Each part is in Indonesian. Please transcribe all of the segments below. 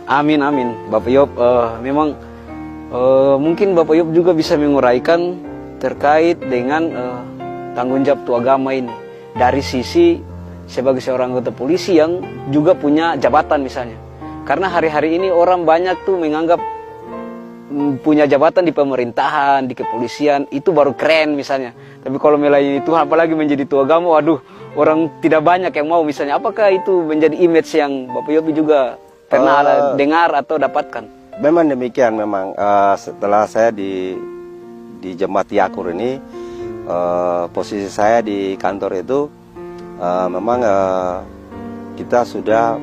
Amin, amin. Bapak Yop, memang mungkin Bapak Yop juga bisa menguraikan terkait dengan tanggung jawab tua agama ini. Dari sisi sebagai seorang anggota polisi yang juga punya jabatan misalnya. Karena hari-hari ini orang banyak tuh menganggap punya jabatan di pemerintahan, di kepolisian, itu baru keren misalnya. Tapi kalau melayani Tuhan, apalagi menjadi tua agama, waduh, orang tidak banyak yang mau misalnya. Apakah itu menjadi image yang Bapak Yopi juga pernah dengar atau dapatkan? Memang demikian, memang. Setelah saya di Jemaat Yakur ini, posisi saya di kantor itu, memang kita sudah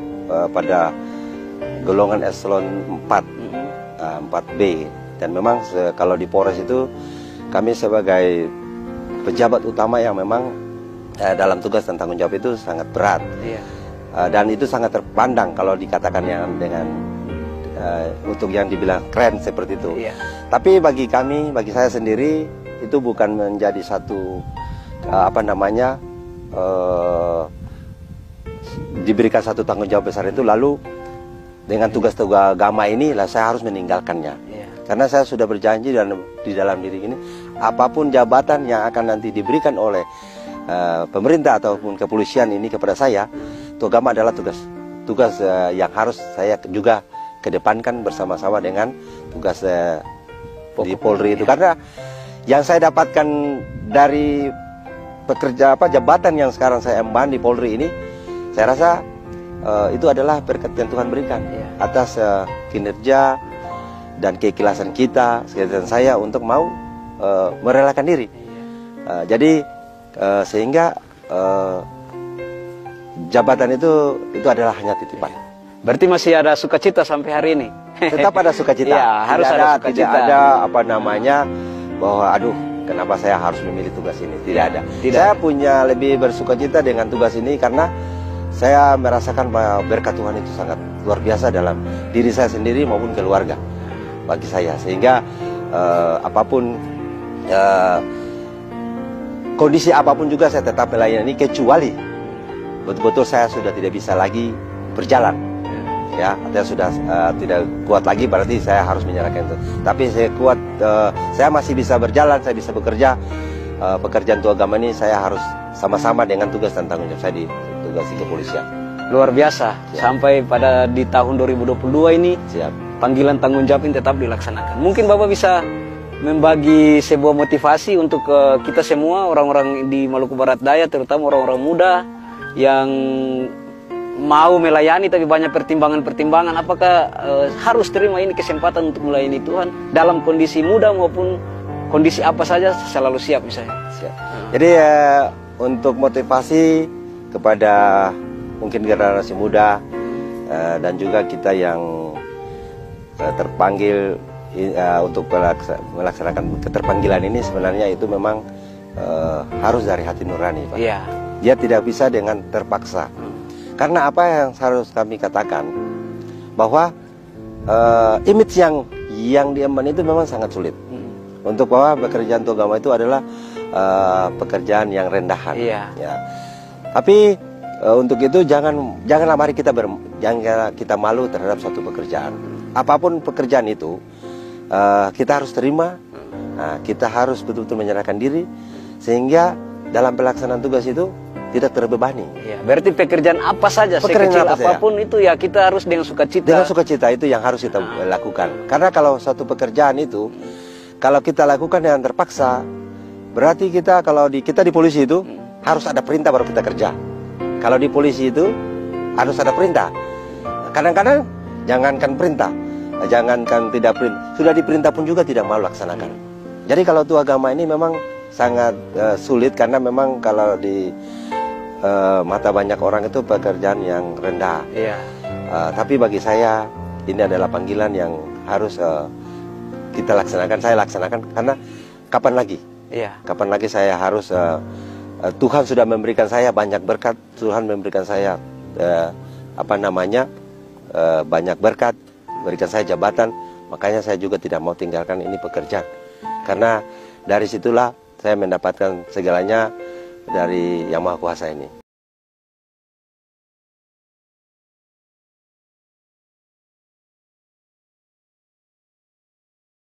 pada golongan eselon 4B, dan memang kalau di Polres itu kami sebagai pejabat utama yang memang dalam tugas dan tanggung jawab itu sangat berat. Iya. Dan itu sangat terpandang kalau dikatakan yang dengan untuk yang dibilang keren seperti itu. Iya. Tapi bagi kami, bagi saya sendiri, itu bukan menjadi satu diberikan satu tanggung jawab besar itu lalu dengan tugas-tugas agama ini lah saya harus meninggalkannya. Iya. Karena saya sudah berjanji dan di dalam diri ini apapun jabatan yang akan nanti diberikan oleh pemerintah ataupun kepolisian ini kepada saya, tugas agama adalah tugas yang harus saya juga kedepankan bersama-sama dengan tugas di Polri itu. Karena yang saya dapatkan dari jabatan yang sekarang saya emban di Polri ini, saya rasa itu adalah berkat yang Tuhan berikan atas kinerja dan keikhlasan kita, keikhlasan saya untuk mau merelakan diri. Jadi sehingga jabatan itu adalah hanya titipan. Berarti masih ada sukacita sampai hari ini. Tetap ada sukacita. Ya, harus ada sukacita. Tidak ada bahwa aduh, kenapa saya harus memilih tugas ini? Tidak ada. Tidak. Saya punya lebih bersukacita dengan tugas ini karena saya merasakan bahwa berkat Tuhan itu sangat luar biasa dalam diri saya sendiri maupun keluarga bagi saya. Sehingga apapun kondisi apapun juga saya tetap melayani, kecuali betul-betul saya sudah tidak bisa lagi berjalan. Ya, artinya sudah tidak kuat lagi, berarti saya harus menyerahkan itu. Tapi saya kuat, saya masih bisa berjalan, saya bisa bekerja. Pekerjaan tua agama ini saya harus sama-sama dengan tugas dan tanggung jawab saya di tugas di kepolisian. Luar biasa. Siap. Sampai pada di tahun 2022 ini, panggilan tanggung jawab ini tetap dilaksanakan. Mungkin Bapak bisa membagi sebuah motivasi untuk kita semua, orang-orang di Maluku Barat Daya, terutama orang-orang muda yang mau melayani tapi banyak pertimbangan-pertimbangan. Apakah harus terima ini kesempatan untuk melayani Tuhan dalam kondisi muda maupun kondisi apa saja selalu siap misalnya. Siap. Jadi untuk motivasi kepada mungkin generasi muda dan juga kita yang terpanggil untuk melaksanakan keterpanggilan ini, sebenarnya itu memang harus dari hati nurani, Pak. Iya. Dia tidak bisa dengan terpaksa. Karena apa yang harus kami katakan, bahwa image yang diemban itu memang sangat sulit. Untuk bahwa pekerjaan tua agama itu adalah pekerjaan yang rendahan. Iya. Ya. Tapi untuk itu janganlah mari jangan kita malu terhadap suatu pekerjaan. Apapun pekerjaan itu kita harus terima. Kita harus betul-betul menyerahkan diri sehingga dalam pelaksanaan tugas itu tidak terbebani. Ya, berarti pekerjaan apa saja, sekecil apapun itu ya kita harus dengan sukacita. Dengan sukacita itu yang harus kita lakukan. Karena kalau suatu pekerjaan itu, kalau kita lakukan dengan terpaksa, berarti kita di polisi itu harus ada perintah baru kita kerja. Kalau di polisi itu harus ada perintah. Kadang-kadang jangankan perintah, jangankan tidak perintah, sudah diperintah pun juga tidak mau laksanakan. Jadi kalau tua agama ini memang sangat sulit, karena memang kalau di mata banyak orang itu pekerjaan yang rendah. Iya. Tapi bagi saya ini adalah panggilan yang harus kita laksanakan. Saya laksanakan karena kapan lagi? Iya. Kapan lagi saya harus? Tuhan sudah memberikan saya banyak berkat. Tuhan memberikan saya banyak berkat, berikan saya jabatan. Makanya saya juga tidak mau tinggalkan ini pekerjaan. Karena dari situlah saya mendapatkan segalanya dari Yang Maha Kuasa ini.